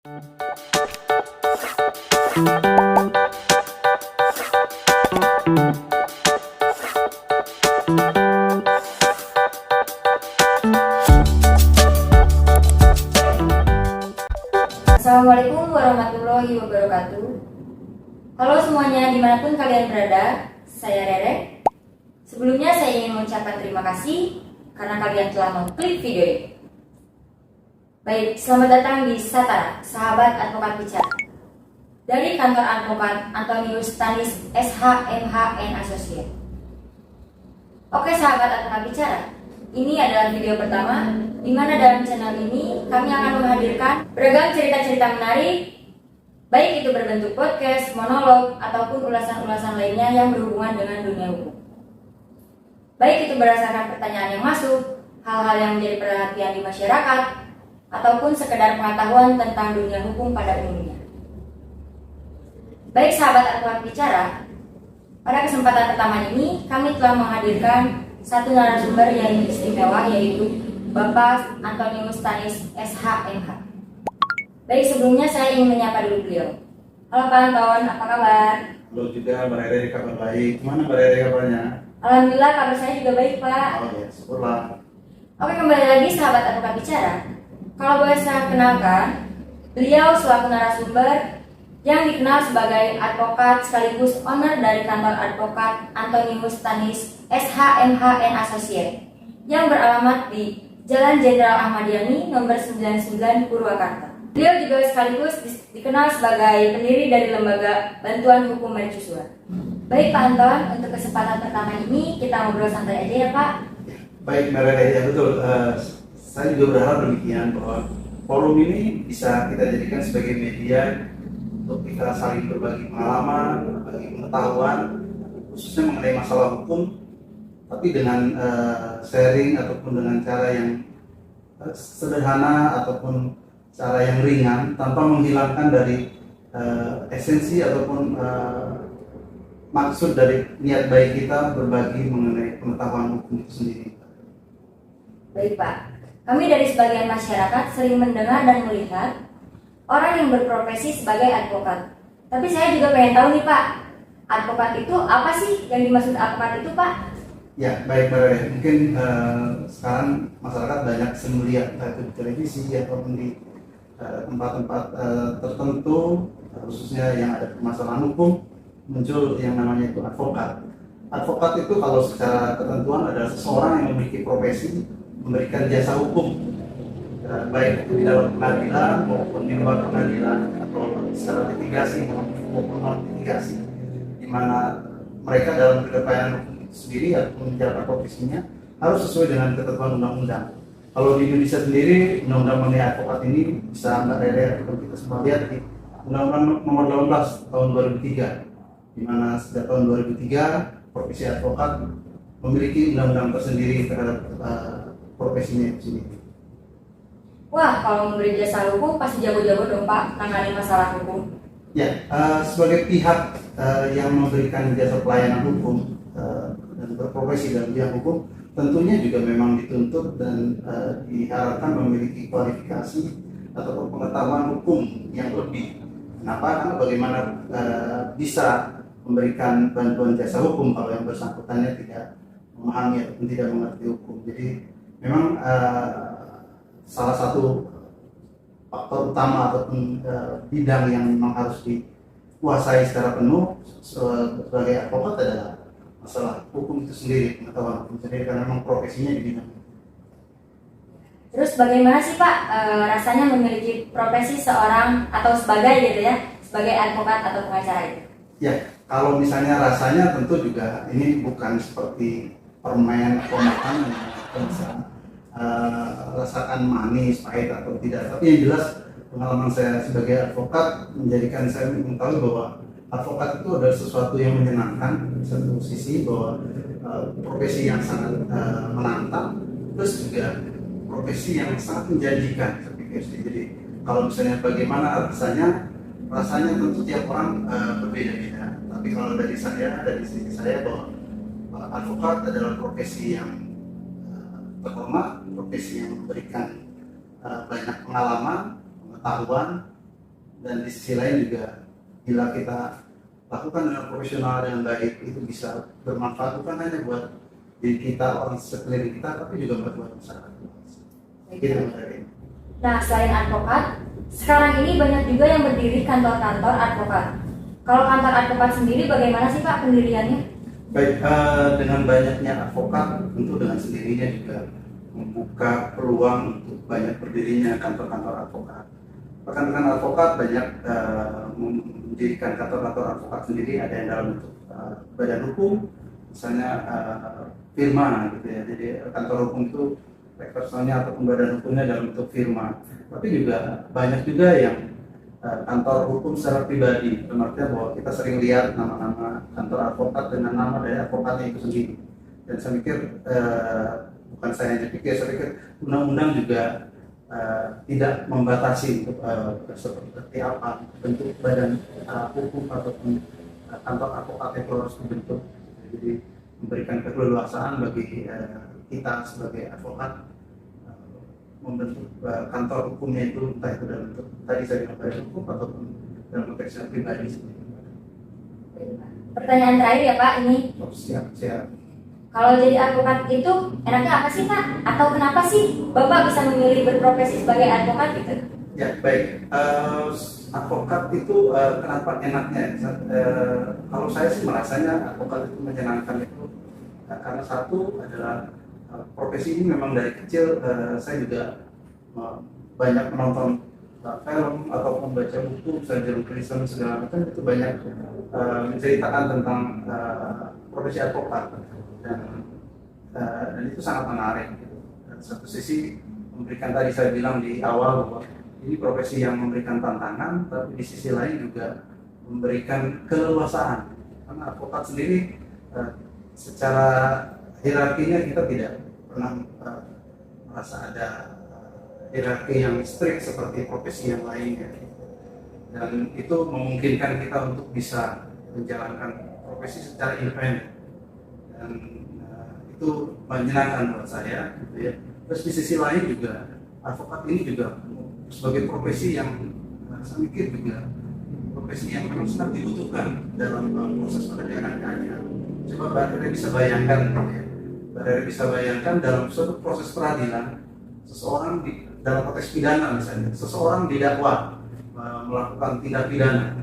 Assalamualaikum warahmatullahi wabarakatuh. Halo semuanya, dimanapun kalian berada, saya Rere. Sebelumnya saya ingin mengucapkan terima kasih karena kalian telah mengklik video ini. Baik, selamat datang di Satara, Sahabat Advokat Bicara. Dari kantor advokat Antonius Stanis SHMHN Associate. Oke sahabat advokat bicara, ini adalah video pertama di mana dalam channel ini kami akan menghadirkan beragam cerita-cerita menarik, baik itu berbentuk podcast, monolog, ataupun ulasan-ulasan lainnya yang berhubungan dengan dunia hukum. Baik itu berdasarkan pertanyaan yang masuk, hal-hal yang menjadi perhatian di masyarakat, ataupun sekedar pengetahuan tentang dunia hukum pada umumnya. Baik sahabat advokat bicara, pada kesempatan pertama ini kami telah menghadirkan satu narasumber yang istimewa, yaitu Bapak Antonius Stanis SHMH. Baik, sebelumnya saya ingin menyapa dulu beliau. Halo Pak Anton, apa kabar? Halo juga Mbak Rere, kabar baik. Gimana Mbak Rere kabarnya? Alhamdulillah kabar saya juga baik Pak. Oh ya, syukurlah. Oke, kembali lagi sahabat advokat bicara. Kalau boleh saya kenalkan, beliau selaku narasumber yang dikenal sebagai advokat sekaligus owner dari kantor advokat Antonius Stanis SHMHN Associate yang beralamat di Jalan Jenderal Ahmad Yani nomor 99 Purwakarta. Beliau juga sekaligus dikenal sebagai pendiri dari lembaga bantuan hukum mercusuar. Baik Pak Anton, untuk kesempatan pertama ini kita ngobrol santai aja ya Pak. Baik Mbak Rere, ya betul. Saya juga berharap demikian bahwa forum ini bisa kita jadikan sebagai media untuk kita saling berbagi pengalaman, berbagi pengetahuan, khususnya mengenai masalah hukum, tapi dengan sharing ataupun dengan cara yang sederhana ataupun cara yang ringan, tanpa menghilangkan dari esensi ataupun maksud dari niat baik kita berbagi mengenai pengetahuan hukum itu sendiri. Baik Pak, kami dari sebagian masyarakat sering mendengar dan melihat orang yang berprofesi sebagai advokat. Tapi saya juga pengen tahu nih Pak, advokat itu apa sih? Yang dimaksud advokat itu Pak? Ya, baik Mbak Rere. Mungkin sekarang masyarakat banyak melihat di televisi ataupun di tempat-tempat tertentu, khususnya yang ada permasalahan hukum, muncul yang namanya itu advokat. Advokat itu kalau secara ketentuan adalah seseorang yang memiliki profesi memberikan jasa hukum, baik itu di dalam pengadilan maupun di luar pengadilan, atau secara litigasi maupun non litigasi, di mana mereka dalam penyampaian hukum itu sendiri ataupun menjalankan profesinya harus sesuai dengan ketentuan undang-undang. Kalau di Indonesia sendiri, undang-undang mengenai advokat ini bisa Mbak Rere ataupun kita semua lihat di Undang-Undang Nomor 18 tahun 2003, di mana sejak tahun 2003 profesi advokat memiliki undang-undang tersendiri terhadap profesinya itu sendiri. Wah, kalau memberi jasa hukum pasti jago-jago dong Pak menangani masalah hukum. Ya, sebagai pihak yang memberikan jasa pelayanan hukum dan berprofesi dalam bidang hukum, tentunya juga memang dituntut dan diharapkan memiliki kualifikasi atau pengetahuan hukum yang lebih. Kenapa? Karena bagaimana bisa memberikan bantuan jasa hukum kalau yang bersangkutannya tidak memahami ataupun tidak mengerti hukum. Jadi memang salah satu faktor utama ataupun bidang yang memang harus dikuasai secara penuh sebagai advokat adalah masalah hukum itu sendiri, pengetahuan hukum sendiri, karena memang profesinya di bidang. Terus bagaimana sih Pak rasanya memiliki profesi seorang atau sebagai gitu ya, sebagai advokat atau pengacara itu? Ya, kalau misalnya rasanya tentu juga ini bukan seperti permen atau makanan yang kita bisa rasakan manis, pahit atau tidak. Tapi yang jelas pengalaman saya sebagai advokat menjadikan saya mengetahui bahwa advokat itu adalah sesuatu yang menyenangkan. Di satu sisi bahwa profesi yang sangat menantang, plus juga profesi yang sangat menjanjikan. Saya pikir. Jadi kalau misalnya bagaimana rasanya tentu tiap orang berbeda-beda. Tapi kalau dari sisi saya bahwa advokat adalah profesi yang terhormat, profesi yang memberikan banyak pengalaman, pengetahuan, dan di sisi lain juga bila kita lakukan dengan profesional dan baik itu bisa bermanfaat bukan hanya buat diri kita, orang sekeliling kita, tapi juga buat masyarakat. Gitu. Nah, selain advokat, sekarang ini banyak juga yang berdiri kantor-kantor advokat. Kalau kantor advokat sendiri bagaimana sih Pak pendiriannya? Baik, dengan banyaknya advokat tentu dengan sendirinya juga membuka peluang untuk banyak berdirinya kantor-kantor advokat. Bahkan dengan advokat banyak mendirikan kantor-kantor advokat sendiri, ada yang dalam bentuk badan hukum, misalnya firma gitu ya. Jadi kantor hukum itu personalnya ataupun badan hukumnya dalam bentuk firma. Tapi juga banyak juga yang kantor hukum secara pribadi, artinya bahwa kita sering lihat nama-nama kantor advokat dengan nama dari advokatnya itu sendiri. Dan saya pikir bukan saya hanya pikir, saya pikir undang-undang juga tidak membatasi untuk seperti apa bentuk badan hukum ataupun kantor advokat itu harus dibentuk. Jadi memberikan keleluasaan bagi kita sebagai advokat membentuk kantor hukumnya itu, entah itu dalam bentuk tadi saya bilang badan hukum ataupun dalam konteks yang pribadi sendiri. Pertanyaan terakhir ya Pak, ini Siap. kalau jadi advokat itu enaknya apa sih Pak? Atau kenapa sih Bapak bisa memilih berprofesi sebagai advokat gitu? Ya baik, advokat itu kenapa enaknya? Kalau saya sih merasanya advokat itu menyenangkan itu karena satu adalah profesi ini memang dari kecil saya juga banyak menonton film ataupun baca buku, misalnya Jerome Kristen segala macam, itu banyak menceritakan tentang profesi advokat dan itu sangat menarik. Dan satu sisi memberikan, tadi saya bilang di awal bahwa ini profesi yang memberikan tantangan, tapi di sisi lain juga memberikan keleluasaan. Karena advokat sendiri secara hierarkinya kita tidak pernah merasa ada hierarki yang strict seperti profesi yang lainnya, dan itu memungkinkan kita untuk bisa menjalankan profesi secara independen, dan itu menyenangkan buat saya gitu ya. Terus di sisi lain juga advokat ini juga sebagai profesi yang saya pikir juga profesi yang memang sangat dibutuhkan dalam proses penegakan keadilan. Coba Mbak bisa bayangkan gitu ya. Mbak bisa bayangkan dalam suatu proses peradilan, seseorang dalam konteks pidana misalnya, seseorang didakwa melakukan tindak pidana,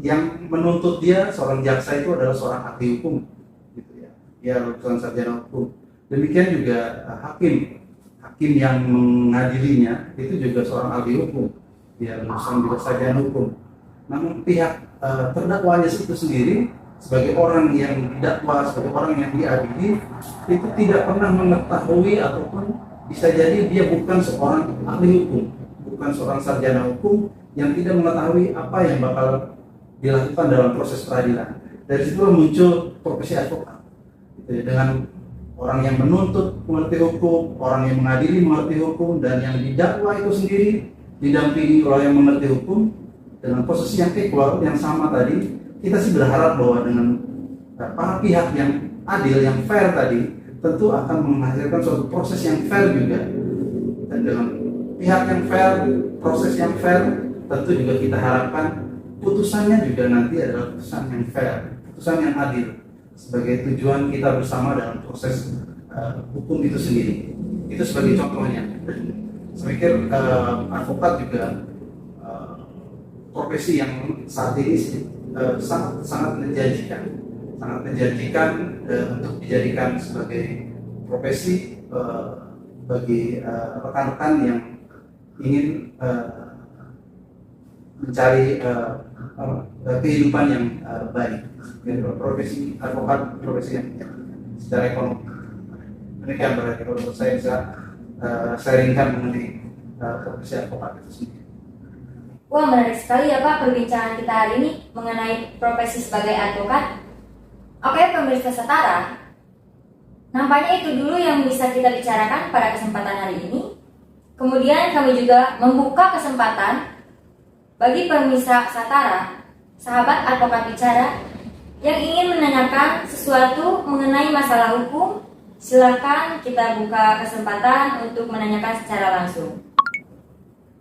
yang menuntut dia seorang jaksa itu adalah seorang ahli hukum, gitu ya, dia lulusan sarjana hukum. Demikian juga hakim yang mengadilinya itu juga seorang ahli hukum, dia lulusan juga sarjana hukum. Namun pihak terdakwanya itu sendiri sebagai orang yang didakwa, sebagai orang yang diadili, itu tidak pernah mengetahui ataupun bisa jadi dia bukan seorang ahli hukum, bukan seorang sarjana hukum yang tidak mengetahui apa yang bakal dilakukan dalam proses peradilan. Dari situ muncul profesi advokat. Dengan orang yang menuntut mengerti hukum, orang yang mengadili mengerti hukum, dan yang didakwa itu sendiri didampingi oleh yang mengerti hukum dengan posisi yang equal, yang sama tadi. Kita sih berharap bahwa dengan para pihak yang adil, yang fair tadi, tentu akan menghasilkan suatu proses yang fair juga. Dan dengan pihak yang fair, proses yang fair, tentu juga kita harapkan putusannya juga nanti adalah putusan yang fair, putusan yang adil, sebagai tujuan kita bersama dalam proses hukum itu sendiri. Itu sebagai contohnya. Saya pikir advokat juga profesi yang saat ini sangat menjanjikan untuk dijadikan sebagai profesi bagi rekan-rekan yang ingin mencari kehidupan yang baik. Profesi advokat, profesi yang secara ekonomi. Demikian berarti kalau saya bisa sharingkan mengenai profesi advokat itu sendiri. Wah, menarik sekali ya Pak perbincangan kita hari ini mengenai profesi sebagai advokat. Oke, pemirsa Setara, nampaknya itu dulu yang bisa kita bicarakan pada kesempatan hari ini. Kemudian kami juga membuka kesempatan bagi pemirsa Setara, sahabat advokat bicara, yang ingin menanyakan sesuatu mengenai masalah hukum. Silakan kita buka kesempatan untuk menanyakan secara langsung.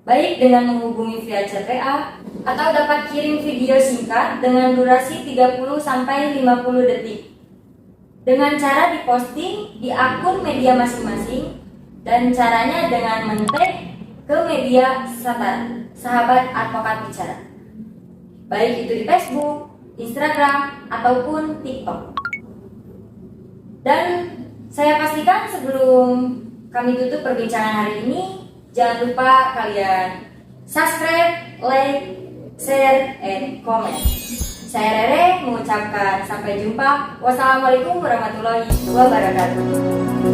baik dengan menghubungi via chat WA atau dapat kirim video singkat dengan durasi 30-50 detik dengan cara diposting di akun media masing-masing, dan caranya dengan men-tag ke media sahabat advokat bicara, baik itu di Facebook, Instagram, ataupun TikTok. Dan saya pastikan sebelum kami tutup perbincangan hari ini, jangan lupa kalian subscribe, like, share, and comment. Saya Rere mengucapkan sampai jumpa. Wassalamualaikum warahmatullahi wabarakatuh.